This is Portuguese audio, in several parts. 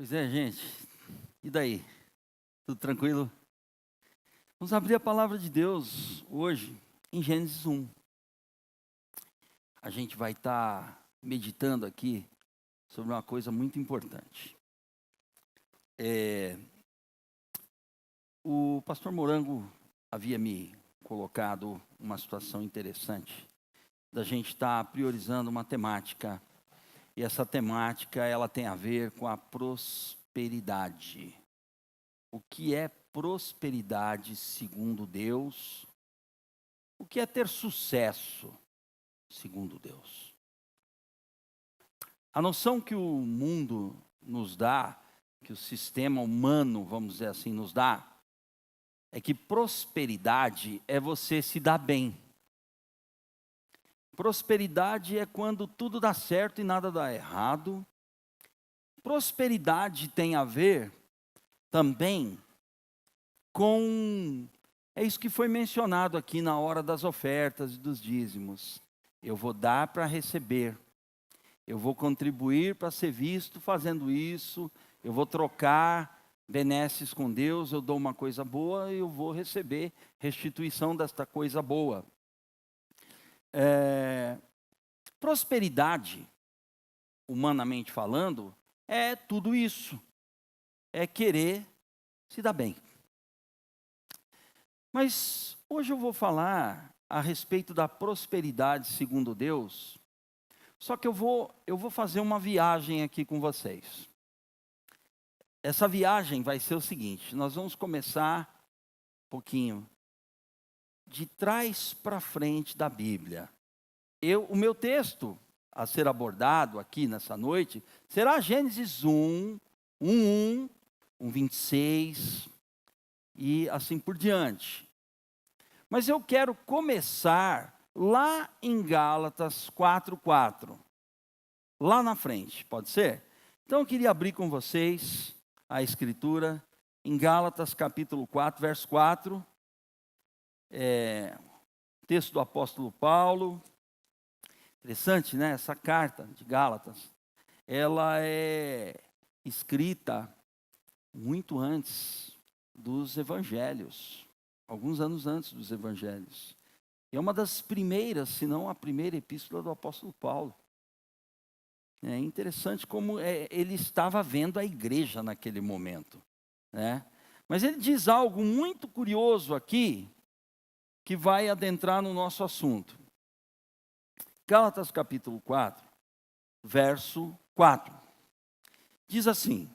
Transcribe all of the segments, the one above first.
Pois é, gente. E daí? Tudo tranquilo? Vamos abrir a palavra de Deus hoje em Gênesis 1. A gente vai estar meditando aqui sobre uma coisa muito importante. O pastor Morango havia me colocado uma situação interessante da gente estar priorizando uma temática. E essa temática, ela tem a ver com a prosperidade. O que é prosperidade segundo Deus? O que é ter sucesso segundo Deus? A noção que o mundo nos dá, que o sistema humano, vamos dizer assim, nos dá, é que prosperidade é você se dar bem. Prosperidade é quando tudo dá certo e nada dá errado. Prosperidade tem a ver também é isso que foi mencionado aqui na hora das ofertas e dos dízimos. Eu vou dar para receber. Eu vou contribuir para ser visto fazendo isso. Eu vou trocar benesses com Deus. Eu dou uma coisa boa e eu vou receber restituição desta coisa boa. Prosperidade, humanamente falando, é tudo isso. É querer se dar bem. Mas hoje eu vou falar a respeito da prosperidade segundo Deus, só que eu vou fazer uma viagem aqui com vocês. Essa viagem vai ser o seguinte: nós vamos começar um pouquinho de trás para frente da Bíblia. O meu texto a ser abordado aqui nessa noite será Gênesis 1, 26 e assim por diante. Mas eu quero começar lá em Gálatas 4:4. Lá na frente, pode ser? Então eu queria abrir com vocês a escritura em Gálatas capítulo 4, verso 4. Texto do apóstolo Paulo. Interessante, né? Essa carta de Gálatas, ela é escrita muito antes dos evangelhos, alguns anos antes dos evangelhos. É uma das primeiras, se não a primeira epístola do apóstolo Paulo. É interessante como ele estava vendo a igreja naquele momento, né? Mas ele diz algo muito curioso aqui, que vai adentrar no nosso assunto. Gálatas capítulo 4, verso 4. Diz assim: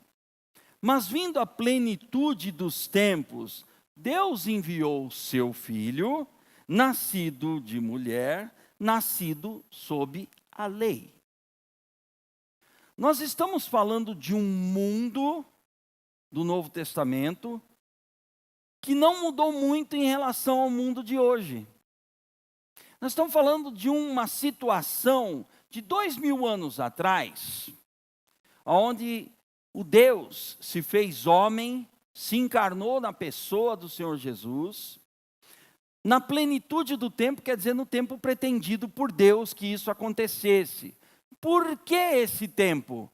mas vindo a plenitude dos tempos, Deus enviou o seu Filho, nascido de mulher, nascido sob a lei. Nós estamos falando de um mundo do Novo Testamento que não mudou muito em relação ao mundo de hoje. Nós estamos falando de uma situação de 2000 anos atrás, onde o Deus se fez homem, se encarnou na pessoa do Senhor Jesus, na plenitude do tempo, quer dizer, no tempo pretendido por Deus que isso acontecesse. Por que esse tempo?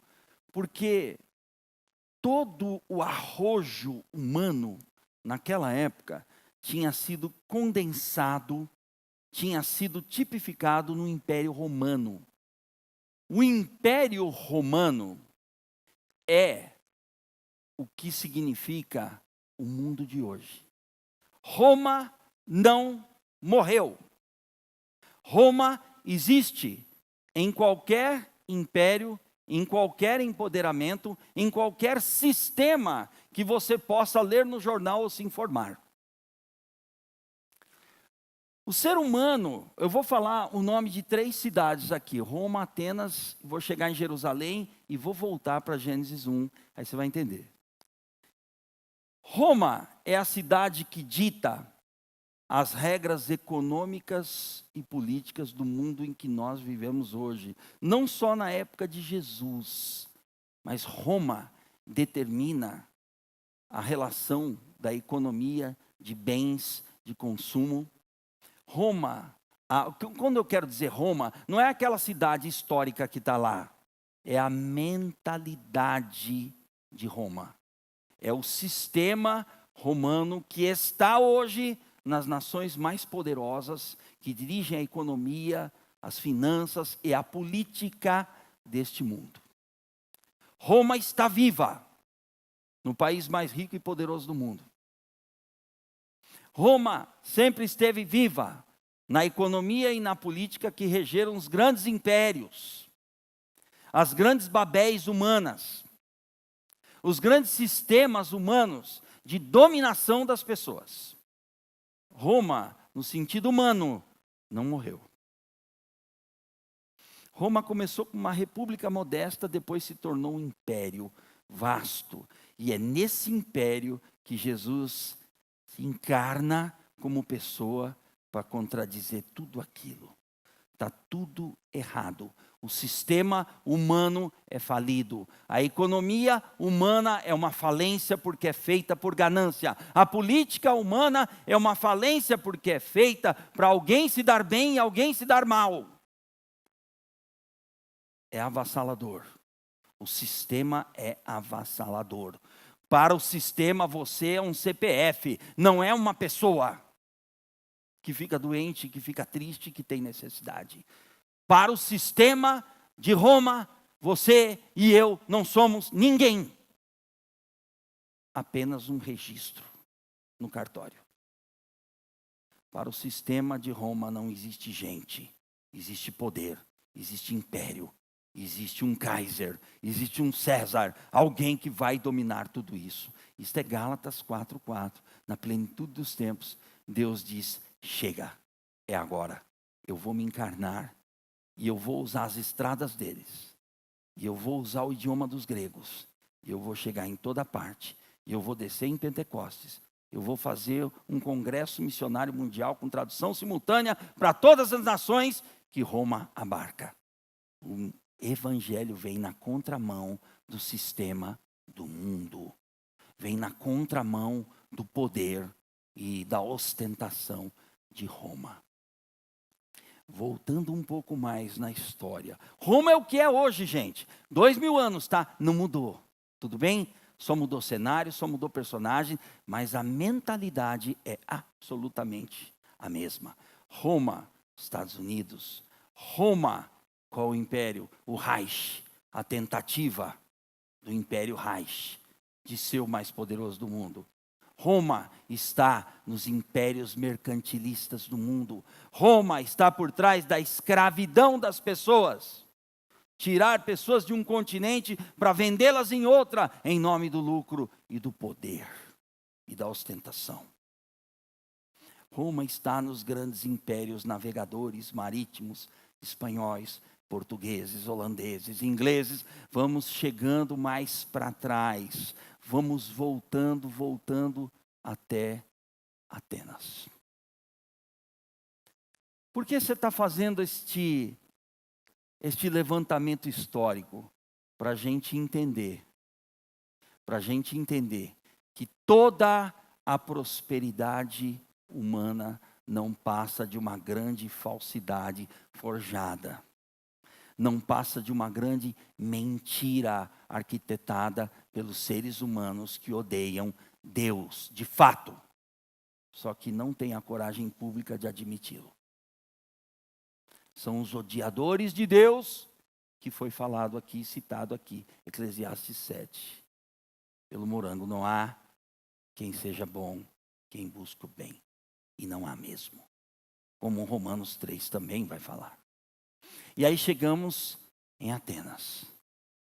Porque todo o arrojo humano, naquela época, tinha sido condensado, tinha sido tipificado no Império Romano. O Império Romano é o que significa o mundo de hoje. Roma não morreu. Roma existe em qualquer império, em qualquer empoderamento, em qualquer sistema que você possa ler no jornal ou se informar. O ser humano, eu vou falar o nome de 3 cidades aqui: Roma, Atenas, vou chegar em Jerusalém e vou voltar para Gênesis 1, aí você vai entender. Roma é a cidade que dita as regras econômicas e políticas do mundo em que nós vivemos hoje. Não só na época de Jesus, mas Roma determina a relação da economia, de bens, de consumo. Roma, quando eu quero dizer Roma, não é aquela cidade histórica que está lá. É a mentalidade de Roma. É o sistema romano que está hoje nas nações mais poderosas, que dirigem a economia, as finanças e a política deste mundo. Roma está viva no país mais rico e poderoso do mundo. Roma sempre esteve viva na economia e na política que regeram os grandes impérios, as grandes babéis humanas, os grandes sistemas humanos de dominação das pessoas. Roma, no sentido humano, não morreu. Roma começou como uma república modesta, depois se tornou um império vasto. E é nesse império que Jesus se encarna como pessoa para contradizer tudo aquilo. Está tudo errado. O sistema humano é falido. A economia humana é uma falência porque é feita por ganância. A política humana é uma falência porque é feita para alguém se dar bem e alguém se dar mal. É avassalador. O sistema é avassalador. Para o sistema você é um CPF, não é uma pessoa que fica doente, que fica triste, que tem necessidade. Para o sistema de Roma, você e eu não somos ninguém. Apenas um registro no cartório. Para o sistema de Roma não existe gente, existe poder, existe império, existe um Kaiser, existe um César, alguém que vai dominar tudo isso. Isto é Gálatas 4:4. Na plenitude dos tempos, Deus diz: chega, é agora. Eu vou me encarnar e eu vou usar as estradas deles. E eu vou usar o idioma dos gregos. E eu vou chegar em toda parte. E eu vou descer em Pentecostes. Eu vou fazer um congresso missionário mundial com tradução simultânea para todas as nações que Roma abarca. O evangelho vem na contramão do sistema do mundo. Vem na contramão do poder e da ostentação de Roma. Voltando um pouco mais na história. Roma é o que é hoje, gente. 2000 anos, tá? Não mudou. Tudo bem? Só mudou cenário, só mudou personagem, mas a mentalidade é absolutamente a mesma. Roma, Estados Unidos. Roma, qual o império? O Reich, a tentativa do Império Reich de ser o mais poderoso do mundo. Roma está nos impérios mercantilistas do mundo. Roma está por trás da escravidão das pessoas. Tirar pessoas de um continente para vendê-las em outra, em nome do lucro e do poder e da ostentação. Roma está nos grandes impérios navegadores marítimos, espanhóis, portugueses, holandeses, ingleses. Vamos chegando mais para trás. Vamos voltando até Atenas. Por que você está fazendo este levantamento histórico? Para a gente entender. Para a gente entender que toda a prosperidade humana não passa de uma grande falsidade forjada. Não passa de uma grande mentira arquitetada pelos seres humanos que odeiam Deus, de fato. Só que não têm a coragem pública de admiti-lo. São os odiadores de Deus, que foi falado aqui, citado aqui, Eclesiastes 7. Pelo morango não há quem seja bom, quem busca o bem. E não há mesmo. Como Romanos 3 também vai falar. E aí chegamos em Atenas.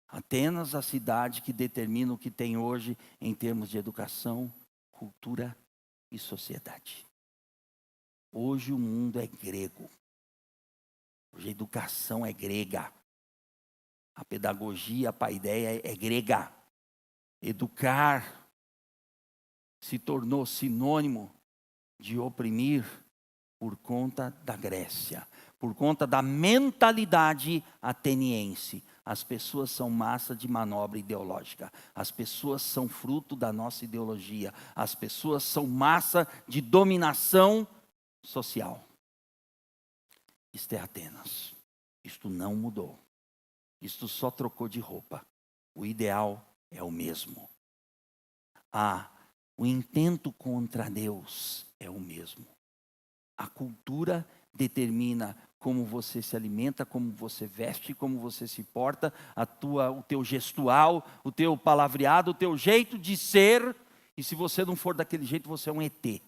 Atenas, a cidade que determina o que tem hoje em termos de educação, cultura e sociedade. Hoje o mundo é grego. Hoje a educação é grega. A pedagogia, a paideia é grega. Educar se tornou sinônimo de oprimir por conta da Grécia. Por conta da mentalidade ateniense. As pessoas são massa de manobra ideológica. As pessoas são fruto da nossa ideologia. As pessoas são massa de dominação social. Isto é Atenas. Isto não mudou. Isto só trocou de roupa. O ideal é o mesmo. O intento contra Deus é o mesmo. A cultura determina como você se alimenta, como você veste, como você se porta, o teu gestual, o teu palavreado, o teu jeito de ser. E se você não for daquele jeito, você é um ET.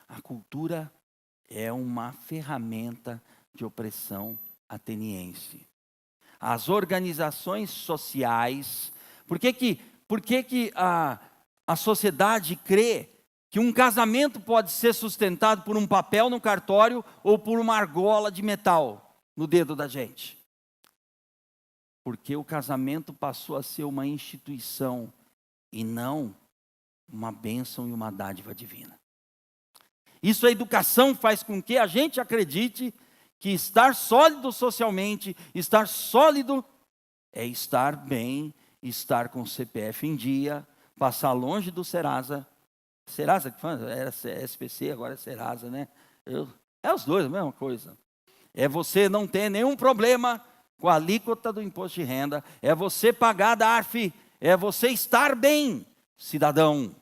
A cultura é uma ferramenta de opressão ateniense. As organizações sociais, por que a sociedade crê que um casamento pode ser sustentado por um papel no cartório ou por uma argola de metal no dedo da gente? Porque o casamento passou a ser uma instituição e não uma bênção e uma dádiva divina. Isso, a educação faz com que a gente acredite que estar sólido socialmente, estar sólido é estar bem, estar com o CPF em dia, passar longe do Serasa. Serasa que fala, era SPC, agora é Serasa, né? É os dois, a mesma coisa. É você não ter nenhum problema com a alíquota do imposto de renda, é você pagar da ARF, é você estar bem, cidadão.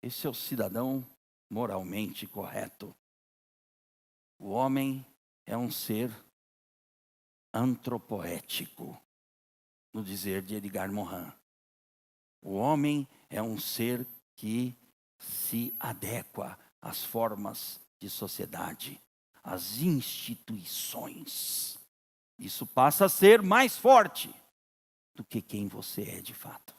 Esse é o cidadão moralmente correto. O homem é um ser antropoético, no dizer de Edgar Morin. O homem é um ser que se adequa às formas de sociedade, às instituições. Isso passa a ser mais forte do que quem você é de fato.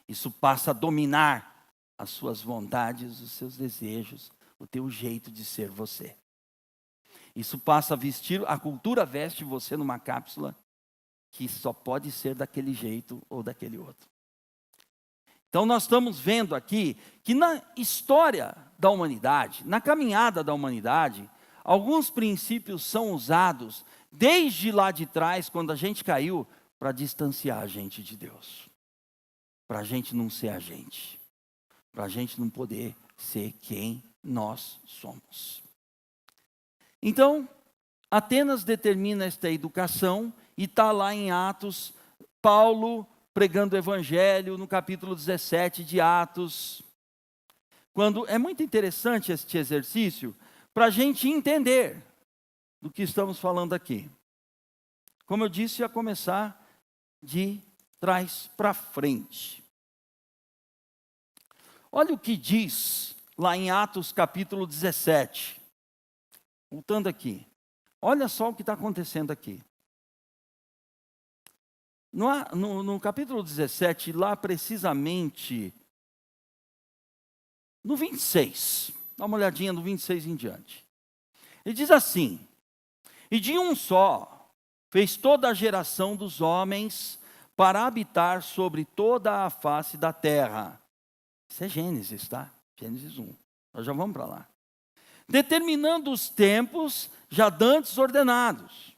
Isso passa a dominar as suas vontades, os seus desejos, o teu jeito de ser você. Isso passa a vestir, a cultura veste você numa cápsula que só pode ser daquele jeito ou daquele outro. Então nós estamos vendo aqui que na história da humanidade, na caminhada da humanidade, alguns princípios são usados desde lá de trás, quando a gente caiu, para distanciar a gente de Deus. Para a gente não ser a gente. Para a gente não poder ser quem nós somos. Então, Atenas determina esta educação e está lá em Atos, Paulo pregando o evangelho no capítulo 17 de Atos. É muito interessante este exercício para a gente entender do que estamos falando aqui. Como eu disse, ia começar de trás para frente. Olha o que diz lá em Atos capítulo 17. Voltando aqui. Olha só o que está acontecendo aqui. No capítulo 17, lá precisamente, no 26. Dá uma olhadinha no 26 em diante. Ele diz assim: e de um só fez toda a geração dos homens para habitar sobre toda a face da terra. Isso é Gênesis, tá? Gênesis 1. Nós já vamos para lá. Determinando os tempos já dantes ordenados,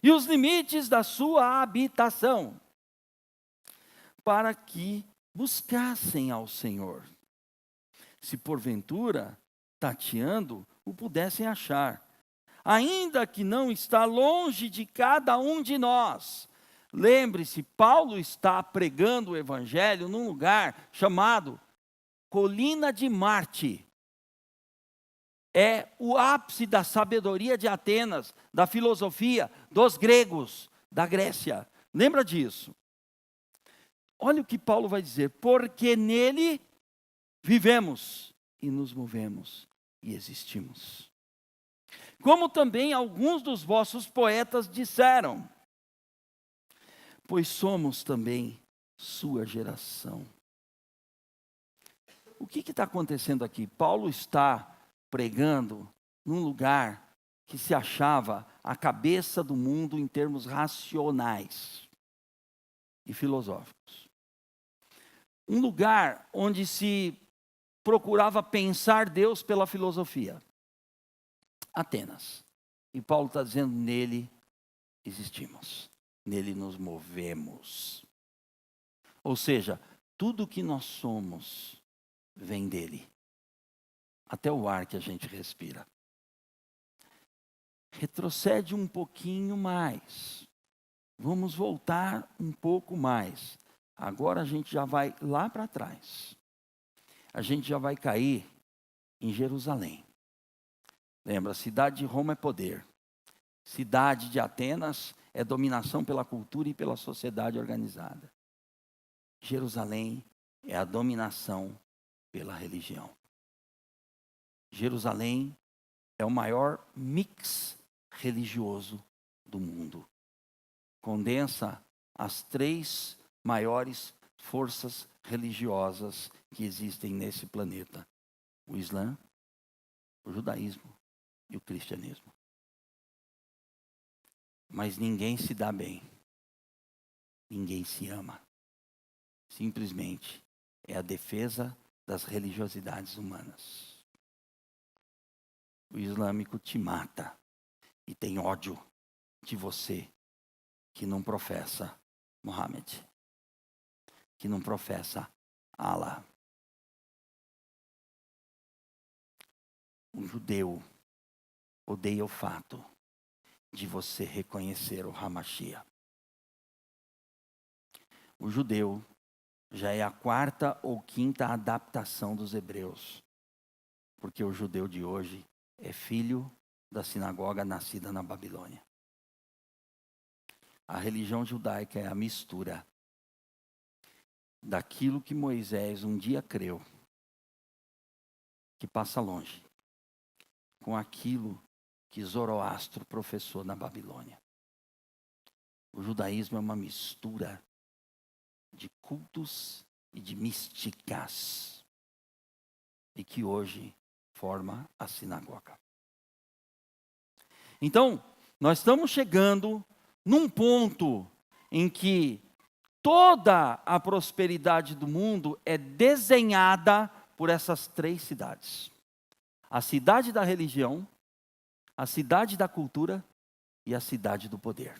e os limites da sua habitação, para que buscassem ao Senhor. Se porventura, tateando, o pudessem achar. Ainda que não está longe de cada um de nós. Lembre-se, Paulo está pregando o evangelho num lugar chamado Colina de Marte. É o ápice da sabedoria de Atenas, da filosofia, dos gregos, da Grécia. Lembra disso? Olha o que Paulo vai dizer: porque nele vivemos e nos movemos e existimos. Como também alguns dos vossos poetas disseram, pois somos também sua geração. O que está acontecendo aqui? Paulo está pregando num lugar que se achava a cabeça do mundo em termos racionais e filosóficos. Um lugar onde se procurava pensar Deus pela filosofia. Atenas. E Paulo está dizendo, nele existimos, nele nos movemos. Ou seja, tudo que nós somos vem dele. Até o ar que a gente respira. Retrocede um pouquinho mais. vamos voltar um pouco mais. Agora a gente já vai lá para trás. A gente já vai cair em Jerusalém. Lembra, a cidade de Roma é poder. Cidade de Atenas é dominação pela cultura e pela sociedade organizada. Jerusalém é a dominação pela religião. Jerusalém é o maior mix religioso do mundo. Condensa as 3 maiores forças religiosas que existem nesse planeta: o Islã, o judaísmo e o cristianismo. Mas ninguém se dá bem. Ninguém se ama. Simplesmente é a defesa das religiosidades humanas. O islâmico te mata e tem ódio de você que não professa Muhammad, que não professa Allah. Um judeu odeia o fato de você reconhecer o Hamashiach. O judeu já é a 4ª ou 5ª adaptação dos hebreus, porque o judeu de hoje é filho da sinagoga nascida na Babilônia. A religião judaica é a mistura daquilo que Moisés um dia creu, que passa longe, com aquilo que Zoroastro professou na Babilônia. O judaísmo é uma mistura de cultos e de místicas, e que hoje forma a sinagoga. Então, nós estamos chegando num ponto em que toda a prosperidade do mundo é desenhada por essas 3 cidades: a cidade da religião, a cidade da cultura e a cidade do poder.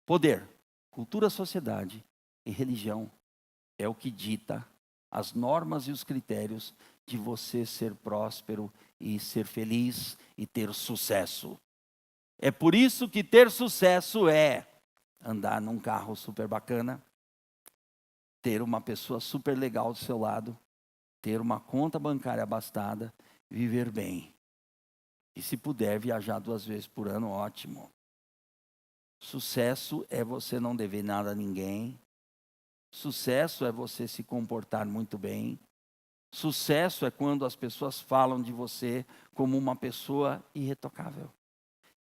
Poder, cultura, sociedade e religião é o que dita as normas e os critérios de você ser próspero e ser feliz e ter sucesso. É por isso que ter sucesso é andar num carro super bacana, ter uma pessoa super legal do seu lado, ter uma conta bancária abastada, viver bem. E se puder viajar 2 vezes por ano, ótimo. Sucesso é você não dever nada a ninguém. Sucesso é você se comportar muito bem. Sucesso é quando as pessoas falam de você como uma pessoa irretocável.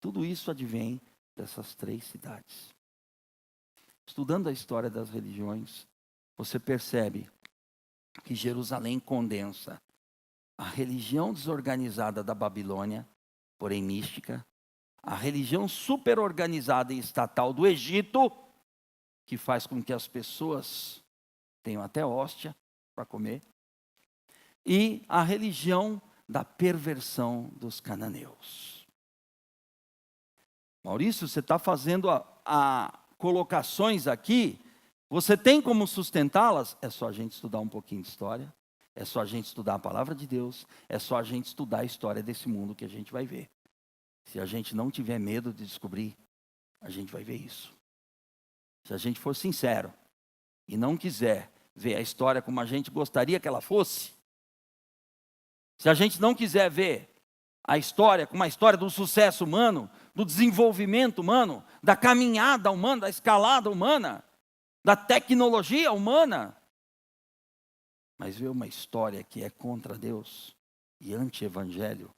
Tudo isso advém dessas 3 cidades. Estudando a história das religiões, você percebe que Jerusalém condensa a religião desorganizada da Babilônia, porém mística, a religião superorganizada e estatal do Egito, que faz com que as pessoas tenham até hóstia para comer, e a religião da perversão dos cananeus. Maurício, você está fazendo a colocações aqui, você tem como sustentá-las? É só a gente estudar um pouquinho de história, é só a gente estudar a palavra de Deus, é só a gente estudar a história desse mundo que a gente vai ver. Se a gente não tiver medo de descobrir, a gente vai ver isso. Se a gente for sincero e não quiser ver a história como a gente gostaria que ela fosse, se a gente não quiser ver a história como a história do sucesso humano, do desenvolvimento humano, da caminhada humana, da escalada humana, da tecnologia humana, mas ver uma história que é contra Deus e anti-evangelho,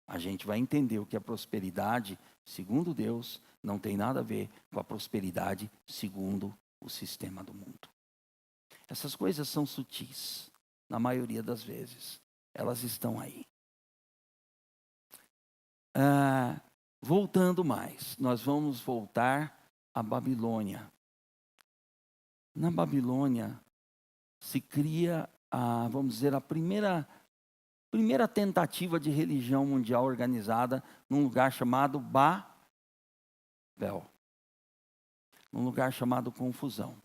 a gente vai entender o que a prosperidade, segundo Deus, não tem nada a ver com a prosperidade segundo o sistema do mundo. Essas coisas são sutis, na maioria das vezes. Elas estão aí. Voltando mais, nós vamos voltar à Babilônia. Na Babilônia se cria, vamos dizer, a primeira tentativa de religião mundial organizada num lugar chamado Babel, num lugar chamado Confusão.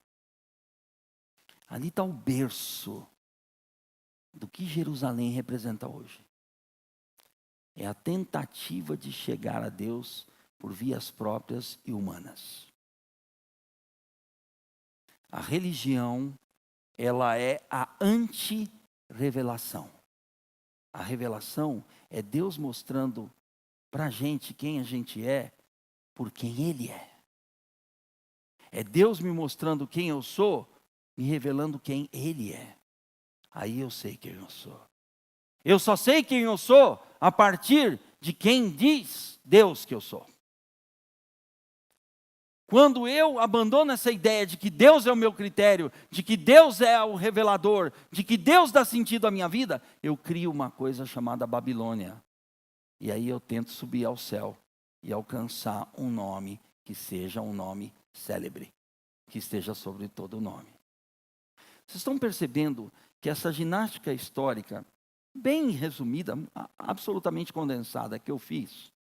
Ali está o berço do que Jerusalém representa hoje. É a tentativa de chegar a Deus por vias próprias e humanas. A religião, ela é a anti-revelação. A revelação é Deus mostrando para a gente quem a gente é, por quem Ele é. É Deus me mostrando quem eu sou, me revelando quem Ele é. Aí eu sei quem eu sou. Eu só sei quem eu sou a partir de quem diz Deus que eu sou. Quando eu abandono essa ideia de que Deus é o meu critério, de que Deus é o revelador, de que Deus dá sentido à minha vida, eu crio uma coisa chamada Babilônia. E aí eu tento subir ao céu e alcançar um nome que seja um nome célebre, que esteja sobre todo o nome. Vocês estão percebendo que essa ginástica histórica, bem resumida, absolutamente condensada, que eu fiz,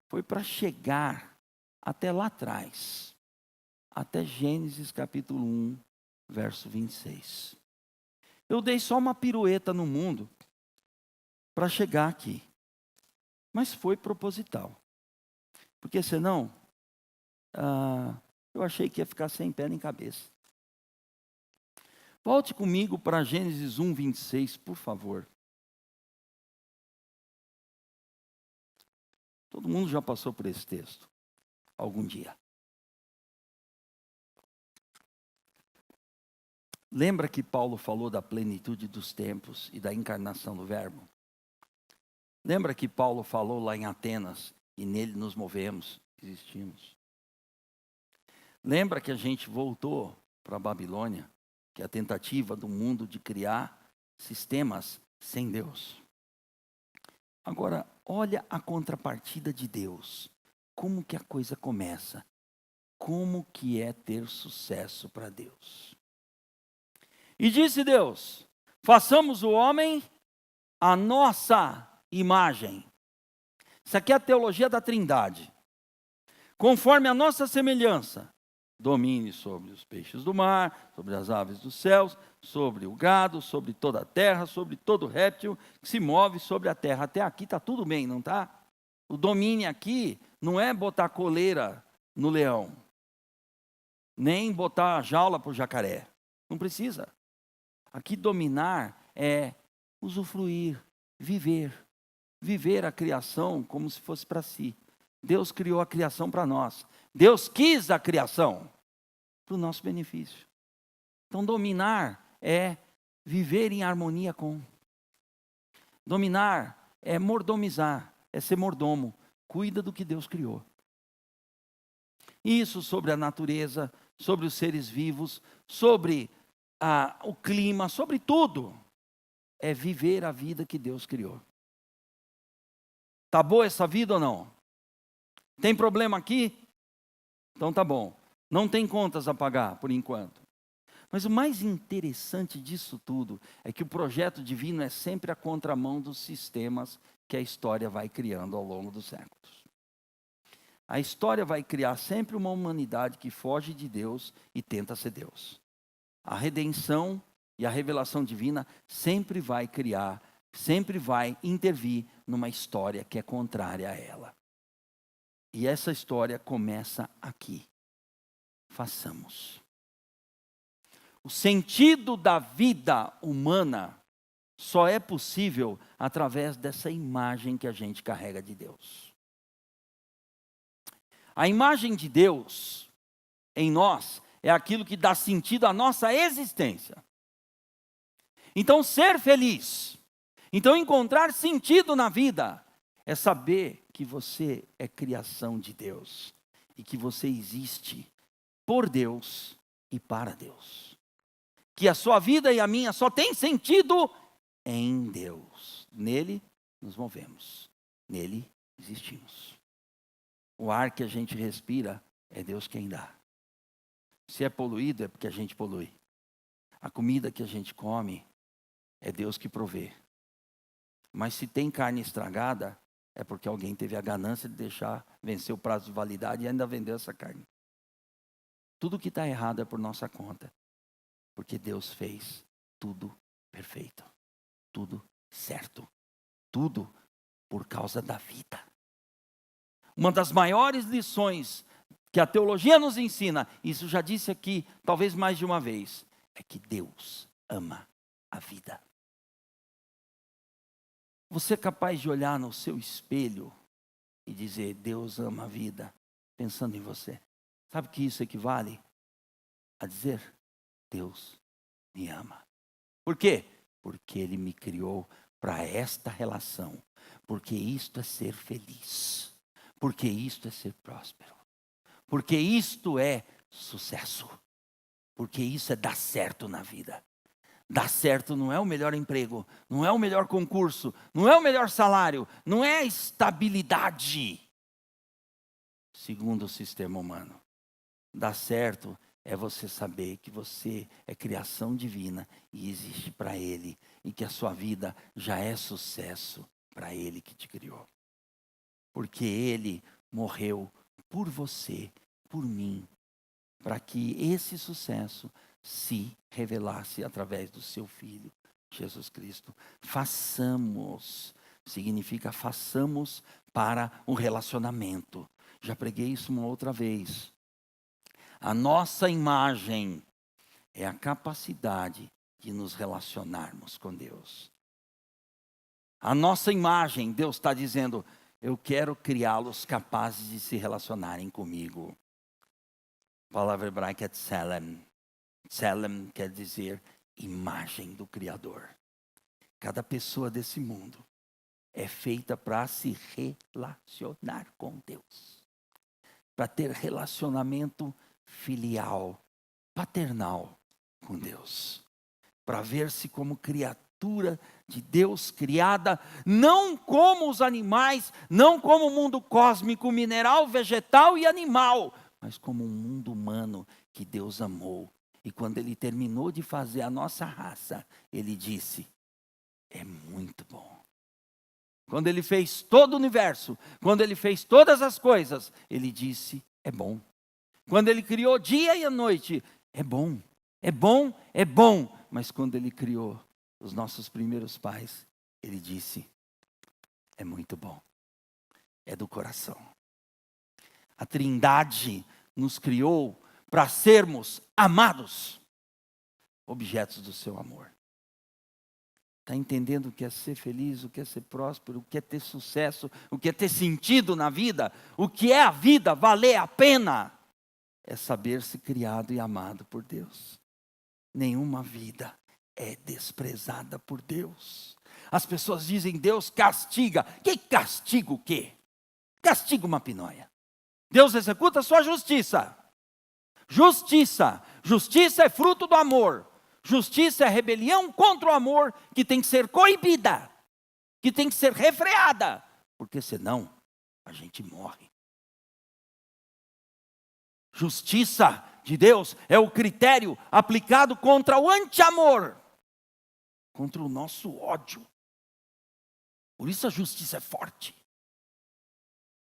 foi para chegar até lá atrás, até Gênesis capítulo 1, verso 26. Eu dei só uma pirueta no mundo para chegar aqui, mas foi proposital, porque senão eu achei que ia ficar sem pé nem cabeça. Volte comigo para Gênesis 1, 26, por favor. Todo mundo já passou por esse texto, algum dia. Lembra que Paulo falou da plenitude dos tempos e da encarnação do Verbo? Lembra que Paulo falou lá em Atenas, e nele nos movemos, existimos? Lembra que a gente voltou para a Babilônia, que é a tentativa do mundo de criar sistemas sem Deus? Agora, olha a contrapartida de Deus. Como que a coisa começa? Como que é ter sucesso para Deus? E disse Deus: façamos o homem a nossa imagem. Isso aqui é a teologia da Trindade. Conforme a nossa semelhança, domine sobre os peixes do mar, sobre as aves dos céus, sobre o gado, sobre toda a terra, sobre todo réptil que se move sobre a terra. Até aqui está tudo bem, não está? O domínio aqui não é botar coleira no leão, nem botar jaula para o jacaré. Não precisa. Aqui dominar é usufruir, viver. Viver a criação como se fosse para si. Deus criou a criação para nós. Deus quis a criação para o nosso benefício. Então dominar é viver em harmonia com. Dominar é mordomizar, é ser mordomo. Cuida do que Deus criou. Isso sobre a natureza, sobre os seres vivos, sobre o clima, sobre tudo. É viver a vida que Deus criou. Tá boa essa vida ou não? Tem problema aqui? Então tá bom. Não tem contas a pagar por enquanto. Mas o mais interessante disso tudo é que o projeto divino é sempre a contramão dos sistemas que a história vai criando ao longo dos séculos. A história vai criar sempre uma humanidade que foge de Deus e tenta ser Deus. A redenção e a revelação divina sempre vai criar, sempre vai intervir numa história que é contrária a ela. E essa história começa aqui. Façamos. O sentido da vida humana só é possível através dessa imagem que a gente carrega de Deus. A imagem de Deus em nós é aquilo que dá sentido à nossa existência. Então, ser feliz, então encontrar sentido na vida, é saber que você é criação de Deus e que você existe por Deus e para Deus. Que a sua vida e a minha só tem sentido em Deus. Nele nos movemos, nele existimos. O ar que a gente respira é Deus quem dá. Se é poluído é porque a gente polui. A comida que a gente come é Deus que provê. Mas se tem carne estragada, é porque alguém teve a ganância de deixar vencer o prazo de validade e ainda vendeu essa carne. Tudo que está errado é por nossa conta. Porque Deus fez tudo perfeito. Tudo certo. Tudo por causa da vida. Uma das maiores lições que a teologia nos ensina, isso já disse aqui, talvez mais de uma vez, é que Deus ama a vida. Você é capaz de olhar no seu espelho e dizer, Deus ama a vida, pensando em você. Sabe o que isso equivale a dizer? Deus me ama. Por quê? Porque Ele me criou para esta relação. Porque isto é ser feliz. Porque isto é ser próspero. Porque isto é sucesso. Porque isso é dar certo na vida. Dar certo não é o melhor emprego, não é o melhor concurso, não é o melhor salário, não é a estabilidade, segundo o sistema humano. Dar certo é você saber que você é criação divina e existe para Ele, e que a sua vida já é sucesso para Ele que te criou. Porque Ele morreu por você, por mim, para que esse sucesso se revelasse através do seu Filho, Jesus Cristo. Façamos, significa façamos para o relacionamento. Já preguei isso uma outra vez. A nossa imagem é a capacidade de nos relacionarmos com Deus. A nossa imagem, Deus está dizendo, eu quero criá-los capazes de se relacionarem comigo. A palavra hebraica é tselem. Tselem quer dizer imagem do Criador. Cada pessoa desse mundo é feita para se relacionar com Deus. Para ter relacionamento filial, paternal com Deus. Para ver-se como criatura de Deus criada, não como os animais, não como o mundo cósmico, mineral, vegetal e animal, mas como um mundo humano que Deus amou. E quando Ele terminou de fazer a nossa raça, Ele disse, é muito bom. Quando Ele fez todo o universo, quando Ele fez todas as coisas, Ele disse, é bom. Quando Ele criou dia e a noite, é bom, é bom, é bom. Mas quando Ele criou os nossos primeiros pais, Ele disse, é muito bom. É do coração. A Trindade nos criou para sermos amados, objetos do seu amor. Está entendendo o que é ser feliz, o que é ser próspero, o que é ter sucesso, o que é ter sentido na vida, o que é a vida valer a pena? É saber-se criado e amado por Deus. Nenhuma vida é desprezada por Deus. As pessoas dizem, Deus castiga. Que castiga o quê? Castiga uma pinóia. Deus executa a sua justiça. Justiça. Justiça é fruto do amor. Justiça é rebelião contra o amor que tem que ser coibida, que tem que ser refreada, porque senão a gente morre. Justiça de Deus é o critério aplicado contra o anti-amor, contra o nosso ódio. Por isso a justiça é forte,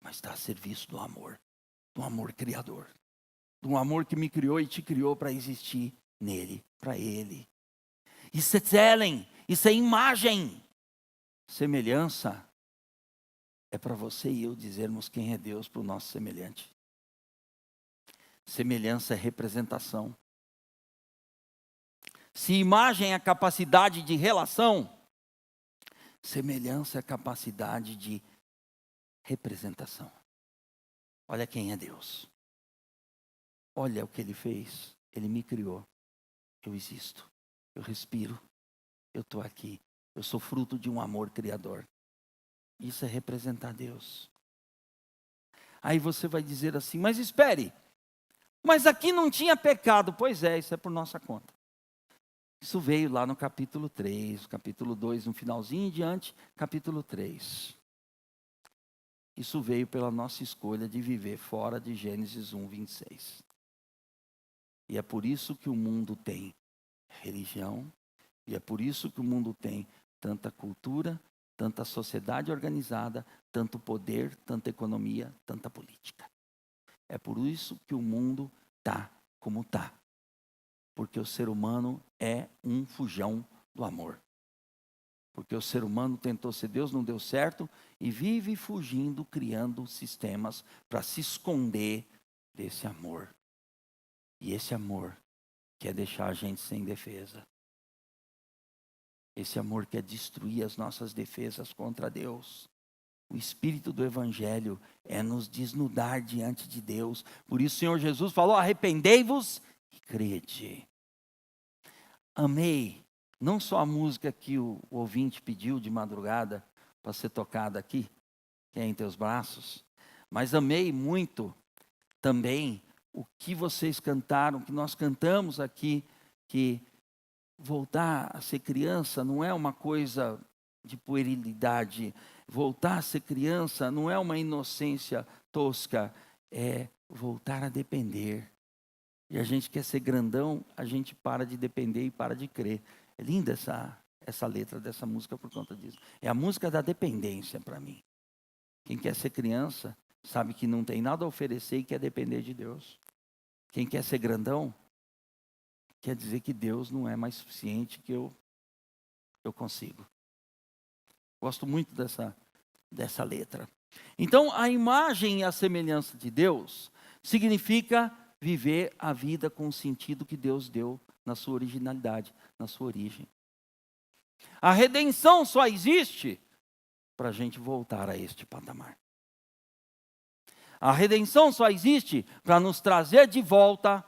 mas está a serviço do amor criador, do amor que me criou e te criou para existir nele, para Ele. Isso é tselem, isso é imagem. Semelhança é para você e eu dizermos quem é Deus para o nosso semelhante. Semelhança é representação. Se imagem é a capacidade de relação, semelhança é a capacidade de representação. Olha quem é Deus. Olha o que Ele fez. Ele me criou. Eu existo. Eu respiro. Eu estou aqui. Eu sou fruto de um amor criador. Isso é representar Deus. Aí você vai dizer assim, mas espere. Mas aqui não tinha pecado. Pois é, isso é por nossa conta. Isso veio lá no capítulo 3, capítulo 2, no finalzinho em diante, capítulo 3. Isso veio pela nossa escolha de viver fora de Gênesis 1, 26. E é por isso que o mundo tem religião, e é por isso que o mundo tem tanta cultura, tanta sociedade organizada, tanto poder, tanta economia, tanta política. É por isso que o mundo está como está. Porque o ser humano é um fujão do amor. Porque o ser humano tentou ser Deus, não deu certo, e vive fugindo, criando sistemas para se esconder desse amor. E esse amor quer deixar a gente sem defesa. Esse amor quer destruir as nossas defesas contra Deus. O espírito do Evangelho é nos desnudar diante de Deus. Por isso o Senhor Jesus falou: arrependei-vos e crede. Amei, não só a música que o ouvinte pediu de madrugada para ser tocada aqui, que é Em Teus Braços, mas amei muito também o que vocês cantaram, que nós cantamos aqui, que voltar a ser criança não é uma coisa de puerilidade. Voltar a ser criança não é uma inocência tosca, é voltar a depender. E a gente quer ser grandão, a gente para de depender e para de crer. É linda essa letra dessa música por conta disso. É a música da dependência para mim. Quem quer ser criança sabe que não tem nada a oferecer e quer depender de Deus. Quem quer ser grandão quer dizer que Deus não é mais suficiente, que eu consigo. Gosto muito dessa letra. Então, a imagem e a semelhança de Deus significa viver a vida com o sentido que Deus deu na sua originalidade, na sua origem. A redenção só existe para a gente voltar a este patamar. A redenção só existe para nos trazer de volta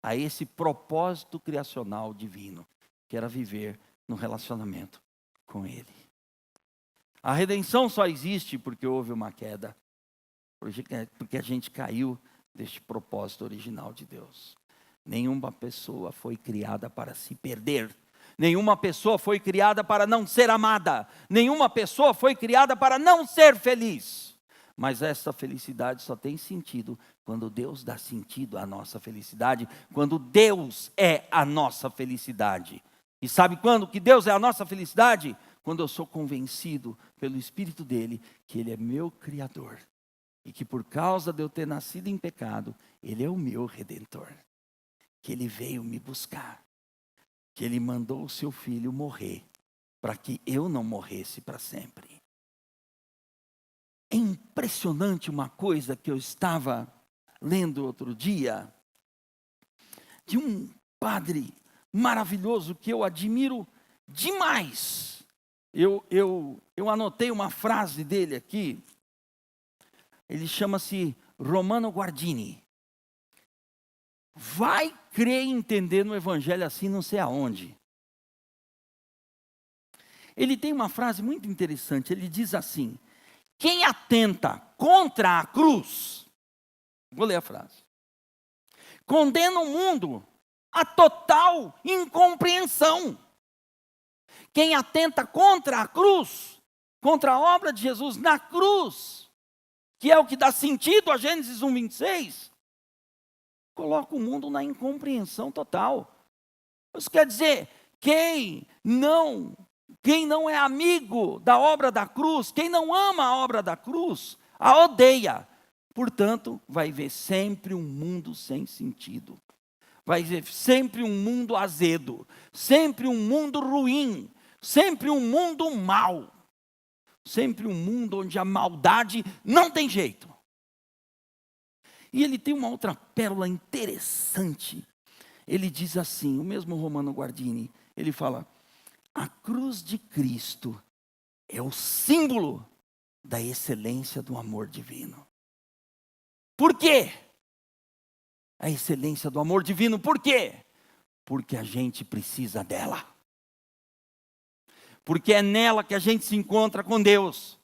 a esse propósito criacional divino, que era viver no relacionamento com Ele. A redenção só existe porque houve uma queda, porque a gente caiu deste propósito original de Deus. Nenhuma pessoa foi criada para se perder. Nenhuma pessoa foi criada para não ser amada. Nenhuma pessoa foi criada para não ser feliz. Mas essa felicidade só tem sentido quando Deus dá sentido à nossa felicidade, quando Deus é a nossa felicidade. E sabe quando que Deus é a nossa felicidade? Quando eu sou convencido pelo Espírito dele que Ele é meu Criador. E que por causa de eu ter nascido em pecado, Ele é o meu Redentor. Que Ele veio me buscar. Que Ele mandou o seu Filho morrer, para que eu não morresse para sempre. É impressionante uma coisa que eu estava lendo outro dia, de um padre maravilhoso que eu admiro demais. Eu anotei uma frase dele aqui. Ele chama-se Romano Guardini. Vai crer e entender no Evangelho assim não sei aonde. Ele tem uma frase muito interessante. Ele diz assim: quem atenta contra a cruz, vou ler a frase, condena o mundo a total incompreensão. Quem atenta contra a cruz, contra a obra de Jesus na cruz, que é o que dá sentido a Gênesis 1:26, coloca o mundo na incompreensão total. Isso quer dizer, quem não é amigo da obra da cruz, quem não ama a obra da cruz, a odeia. Portanto, vai ver sempre um mundo sem sentido. Vai ver sempre um mundo azedo, sempre um mundo ruim, sempre um mundo mau. Sempre um mundo onde a maldade não tem jeito. E ele tem uma outra pérola interessante. Ele diz assim, o mesmo Romano Guardini, ele fala: a cruz de Cristo é o símbolo da excelência do amor divino. Por quê? A excelência do amor divino, por quê? Porque a gente precisa dela. Porque é nela que a gente se encontra com Deus.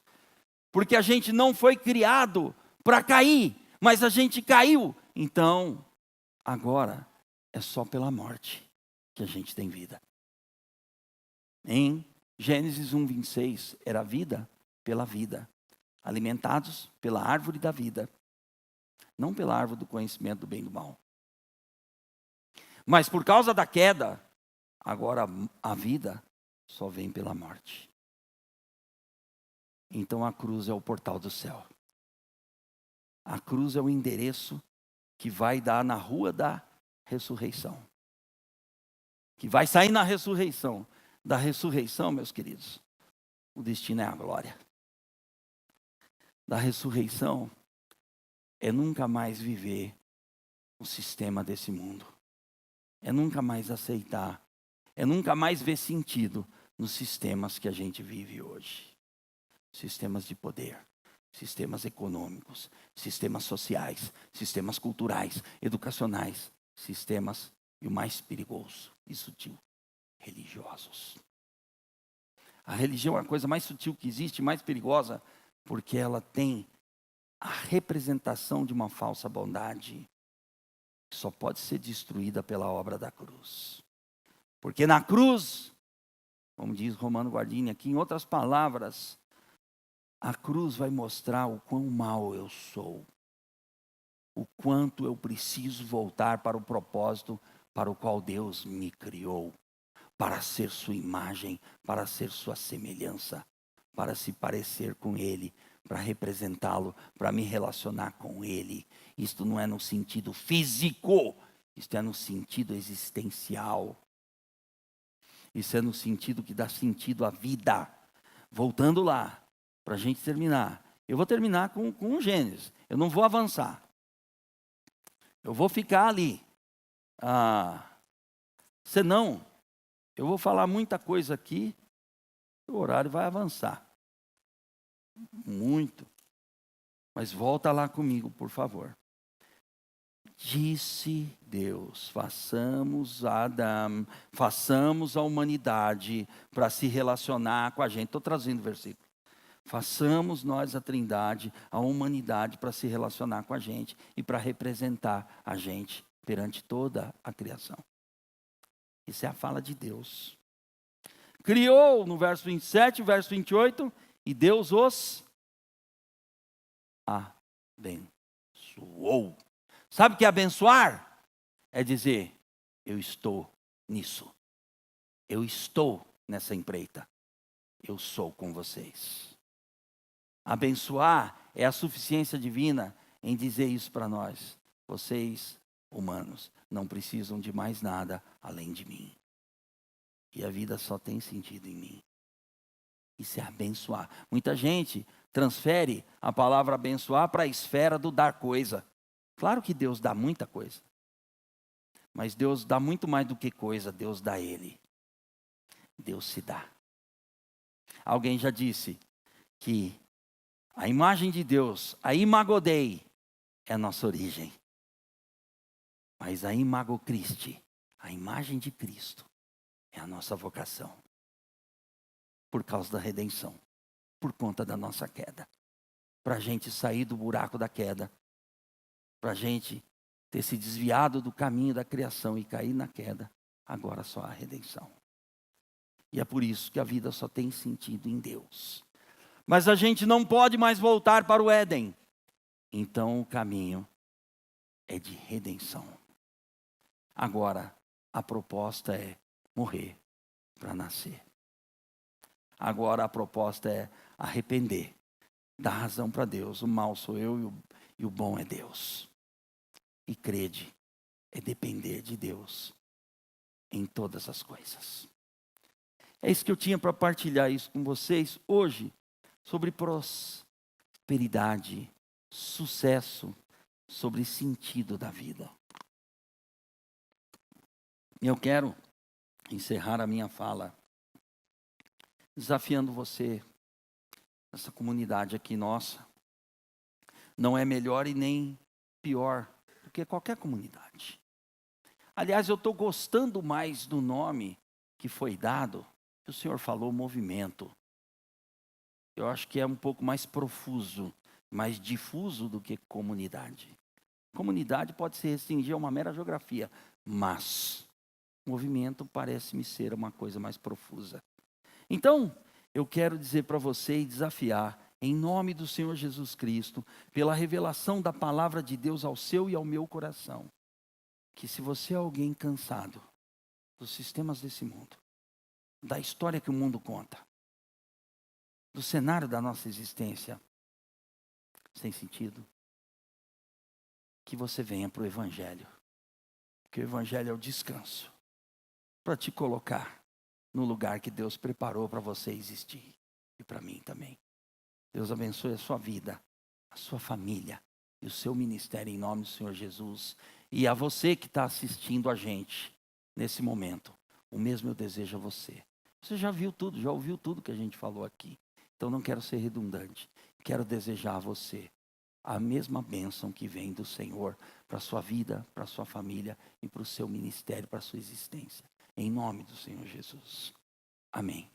Porque a gente não foi criado para cair, mas a gente caiu. Então, agora é só pela morte que a gente tem vida. Em Gênesis 1:26, era vida pela vida, alimentados pela árvore da vida, não pela árvore do conhecimento do bem e do mal. Mas por causa da queda, agora a vida só vem pela morte. Então a cruz é o portal do céu. A cruz é o endereço que vai dar na rua da ressurreição. Que vai sair na ressurreição. Da ressurreição, meus queridos, o destino é a glória. Da ressurreição é nunca mais viver o sistema desse mundo. É nunca mais aceitar. É nunca mais ver sentido nos sistemas que a gente vive hoje. Sistemas de poder, sistemas econômicos, sistemas sociais, sistemas culturais, educacionais, sistemas, e o mais perigoso e sutil, religiosos. A religião é a coisa mais sutil que existe, mais perigosa, porque ela tem a representação de uma falsa bondade que só pode ser destruída pela obra da cruz. Porque na cruz, como diz Romano Guardini aqui, em outras palavras, a cruz vai mostrar o quão mal eu sou, o quanto eu preciso voltar para o propósito para o qual Deus me criou, para ser sua imagem, para ser sua semelhança, para se parecer com Ele, para representá-lo, para me relacionar com Ele. Isto não é no sentido físico, isto é no sentido existencial. Isso é no sentido que dá sentido à vida. Voltando lá, para a gente terminar. Eu vou terminar com Gênesis. Eu não vou avançar. Eu vou ficar ali. Senão, eu vou falar muita coisa aqui, o horário vai avançar. Muito. Mas volta lá comigo, por favor. Disse Deus, façamos a humanidade para se relacionar com a gente. Estou trazendo o versículo. Façamos nós a Trindade, a humanidade para se relacionar com a gente e para representar a gente perante toda a criação. Isso é a fala de Deus. Criou no verso 27, verso 28, e Deus os abençoou. Sabe o que é abençoar? É dizer, eu estou nisso. Eu estou nessa empreita. Eu sou com vocês. Abençoar é a suficiência divina em dizer isso para nós. Vocês, humanos, não precisam de mais nada além de mim. E a vida só tem sentido em mim. Isso é abençoar. Muita gente transfere a palavra abençoar para a esfera do dar coisa. Claro que Deus dá muita coisa. Mas Deus dá muito mais do que coisa, Deus dá Ele. Deus se dá. Alguém já disse que a imagem de Deus, a imago Dei, é a nossa origem. Mas a imago Christi, a imagem de Cristo, é a nossa vocação. Por causa da redenção. Por conta da nossa queda. Para a gente sair do buraco da queda. Para a gente ter se desviado do caminho da criação e cair na queda. Agora só há redenção. E é por isso que a vida só tem sentido em Deus. Mas a gente não pode mais voltar para o Éden. Então o caminho é de redenção. Agora, a proposta é morrer para nascer. Agora a proposta é arrepender. Dar razão para Deus. O mal sou eu e o bom é Deus. E crede é depender de Deus em todas as coisas. É isso que eu tinha para partilhar isso com vocês hoje. Sobre prosperidade, sucesso, sobre sentido da vida. E eu quero encerrar a minha fala desafiando você, essa comunidade aqui nossa, não é melhor e nem pior do que qualquer comunidade. Aliás, eu estou gostando mais do nome que foi dado, que o Senhor falou, movimento. Eu acho que é um pouco mais profuso, mais difuso do que comunidade. Comunidade pode se restringir a uma mera geografia, mas movimento parece-me ser uma coisa mais profusa. Então, eu quero dizer para você e desafiar, em nome do Senhor Jesus Cristo, pela revelação da palavra de Deus ao seu e ao meu coração, que se você é alguém cansado dos sistemas desse mundo, da história que o mundo conta, do cenário da nossa existência sem sentido, que você venha para o Evangelho. Porque o Evangelho é o descanso para te colocar no lugar que Deus preparou para você existir. e para mim também. Deus abençoe a sua vida, a sua família e o seu ministério em nome do Senhor Jesus. E a você que está assistindo a gente nesse momento, o mesmo eu desejo a você. Você já viu tudo, já ouviu tudo que a gente falou aqui. Então não quero ser redundante. Quero desejar a você a mesma bênção que vem do Senhor para a sua vida, para a sua família e para o seu ministério, para a sua existência. Em nome do Senhor Jesus. Amém.